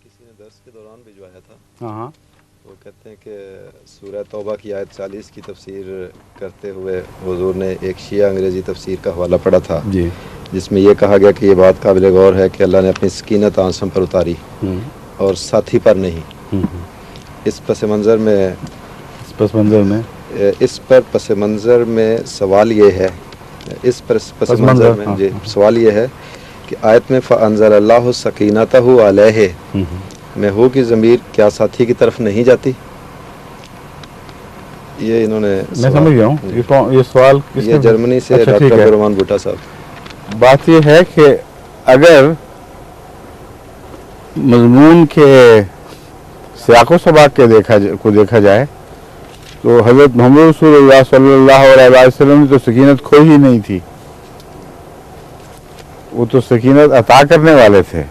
کسی نے درس کے دوران بھجوایا تھا. ہاں وہ کہتے ہیں کہ سورہ توبہ کی آیت 40 کی تفسیر کرتے ہوئے حضور نے ایک شیعہ انگریزی تفسیر کا حوالہ پڑھا تھا جی، جس میں یہ کہا گیا کہ یہ بات قابل غور ہے کہ اللہ نے اپنی سکینت آنسم پر اتاری اور ساتھی پر نہیں. اس پس منظر میں سوال یہ ہے جی سوال یہ ہے کہ آیت میں فَأَنزَلَ اللَّهُ سَكِينَتَهُ عَلَيْهِ میں ہو کی ضمیر کیا ساتھی کی طرف نہیں جاتی؟ یہ انہوں نے میں سمجھ گیا ہوں. یہ سوال یہ جرمنی سے ڈاکٹر عبدالرحمان بھٹا صاحب. بات یہ ہے کہ اگر مضمون کے سیاق و سباق کو دیکھا جائے تو حضرت محمد رسول اللہ صلی اللہ علیہ وسلم نے تو سکینت کھوئی ہی نہیں تھی. وہ تو سکینت عطا کرنے والے تھے.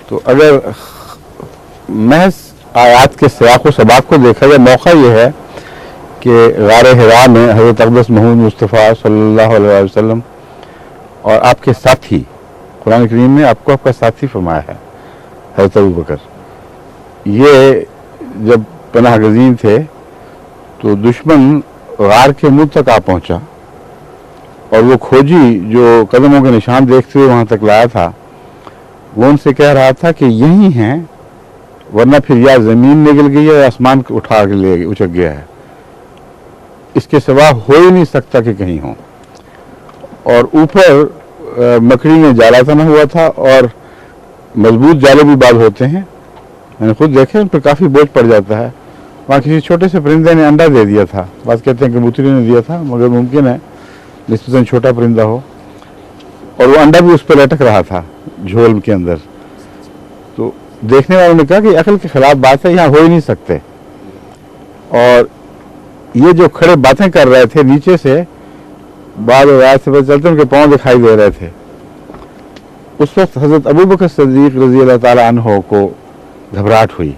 تو اگر محض آیات کے سیاق و سباق کو دیکھا جائے، موقع یہ ہے کہ غار حرا میں حضرت اقدس محمد مصطفیٰ صلی اللہ علیہ وسلم اور آپ کے ساتھی، قرآن کریم نے آپ کو آپ کا ساتھی فرمایا ہے حضرت ابوبکر. یہ جب پناہ گزین تھے تو دشمن غار کے منہ تک آ پہنچا اور وہ کھوجی جو قدموں کے نشان دیکھتے ہوئے وہاں تک لایا تھا، وہ ان سے کہہ رہا تھا کہ یہی ہیں، ورنہ پھر یا زمین نگل گئی ہے یا آسمان اٹھا کے لے اچک گیا ہے، اس کے سوا ہو ہی نہیں سکتا کہ کہیں ہوں. اور اوپر مکڑی میں جالا تنا ہوا تھا اور مضبوط جالے بھی بعض ہوتے ہیں، میں نے خود دیکھے، ان پر کافی بوجھ پڑ جاتا ہے. وہاں کسی چھوٹے سے پرندے نے انڈا دے دیا تھا، بعض کہتے ہیں کبوتری نے دیا تھا، مگر ممکن ہے نسبتاً چھوٹا پرندہ ہو، اور وہ انڈا بھی اس پہ لٹک رہا تھا جھول کے اندر. تو دیکھنے والوں نے کہا کہ عقل کے خلاف بات ہے، یہاں ہو ہی نہیں سکتے. اور یہ جو کھڑے باتیں کر رہے تھے نیچے سے، بعض روایات سے پتہ چلتے ان کے پاؤں دکھائی دے رہے تھے. اس وقت حضرت ابوبکر صدیق رضی اللہ تعالیٰ عنہ کو گھبراہٹ ہوئی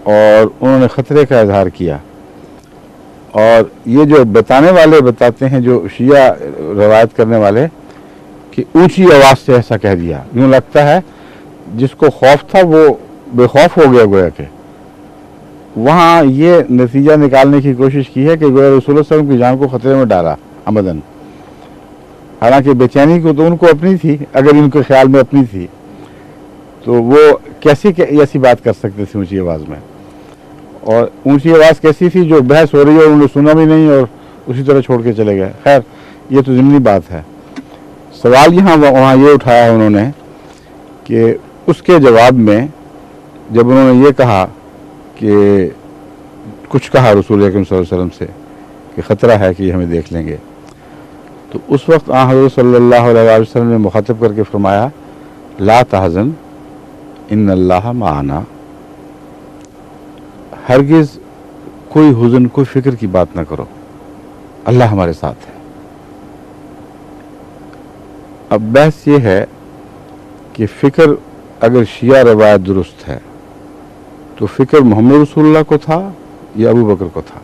اور انہوں نے خطرے کا اظہار کیا. اور یہ جو بتانے والے بتاتے ہیں، جو شیعہ روایت کرنے والے، کہ اونچی آواز سے ایسا کہہ دیا، یوں لگتا ہے جس کو خوف تھا وہ بے خوف ہو گیا گویا کہ. وہاں یہ نتیجہ نکالنے کی کوشش کی ہے کہ گویا رسول اللہ صلی اللہ علیہ وسلم کی جان کو خطرے میں ڈالا عمدن. حالانکہ بے چینی کو تو ان کو اپنی تھی، اگر ان کے خیال میں اپنی تھی تو وہ کیسی ایسی بات کر سکتے تھے اونچی آواز میں. اور اونچی آواز کیسی تھی؟ جو بحث ہو رہی ہے انہوں نے سنا بھی نہیں اور اسی طرح چھوڑ کے چلے گئے. خیر یہ تو ضمنی بات ہے. سوال وہاں یہ اٹھایا ہے انہوں نے کہ اس کے جواب میں جب انہوں نے یہ کہا کہ کچھ کہا رسول اکرم صلی اللہ علیہ وسلم سے کہ خطرہ ہے کہ یہ ہمیں دیکھ لیں گے، تو اس وقت حضرت صلی اللہ علیہ وسلم نے مخاطب کر کے فرمایا لا تحزن ان اللہ معنا. ہرگز کوئی حزن، کوئی فکر کی بات نہ کرو، اللہ ہمارے ساتھ ہے. اب بحث یہ ہے کہ فکر اگر شیعہ روایت درست ہے تو فکر محمد رسول اللہ کو تھا یا ابو بکر کو تھا؟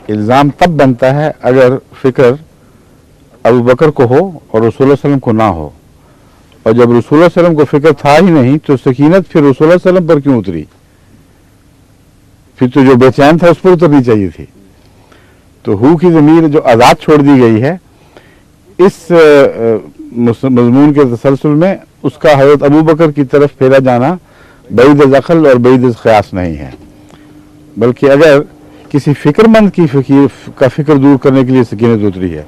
الزام تب بنتا ہے اگر فکر ابو بکر کو ہو اور رسول اللہ صلی اللہ علیہ وسلم کو نہ ہو. اور جب رسول اللہ صلی اللہ علیہ وسلم کو فکر تھا ہی نہیں تو سکینت پھر رسول اللہ صلی اللہ علیہ وسلم پر کیوں اتری؟ پھر تو جو بے چین تھا اس پر اترنی چاہیے تھی. تو ہو کی ضمیر جو آزاد چھوڑ دی گئی ہے اس مضمون کے تسلسل میں، اس کا حضرت ابو بکر کی طرف پھیرا جانا بعید از عقل اور بعید از قیاس نہیں ہے. بلکہ اگر کسی فکر مند کا فکر دور کرنے کے لیے سکینت اتری ہے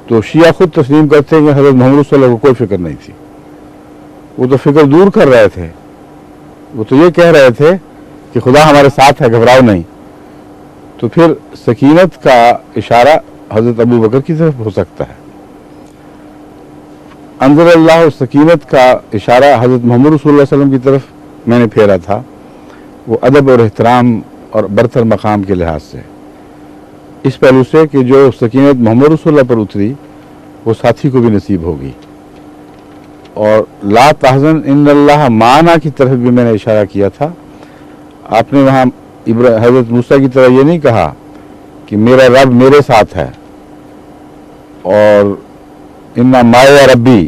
تو شیعہ خود تسلیم کرتے ہیں کہ حضرت محمد صلی اللہ علیہ وسلم کو کوئی فکر نہیں تھی. وہ تو فکر دور کر رہے تھے، وہ تو یہ کہہ رہے تھے کہ خدا ہمارے ساتھ ہے، گھبراؤ نہیں. تو پھر سکینت کا اشارہ حضرت ابو بکر کی طرف ہو سکتا ہے. انزل اللہ سکینت کا اشارہ حضرت محمد رسول اللہ صلی اللہ علیہ وسلم کی طرف میں نے پھیرا تھا، وہ ادب اور احترام اور برتر مقام کے لحاظ سے، اس پہلو سے کہ جو سکینت محمد رسول اللہ پر اتری وہ ساتھی کو بھی نصیب ہوگی. اور لا تحزن ان اللہ معنا کی طرف بھی میں نے اشارہ کیا تھا. آپ نے وہاں حضرت موسیٰ کی طرح یہ نہیں کہا کہ میرا رب میرے ساتھ ہے، اور انا مائے ربی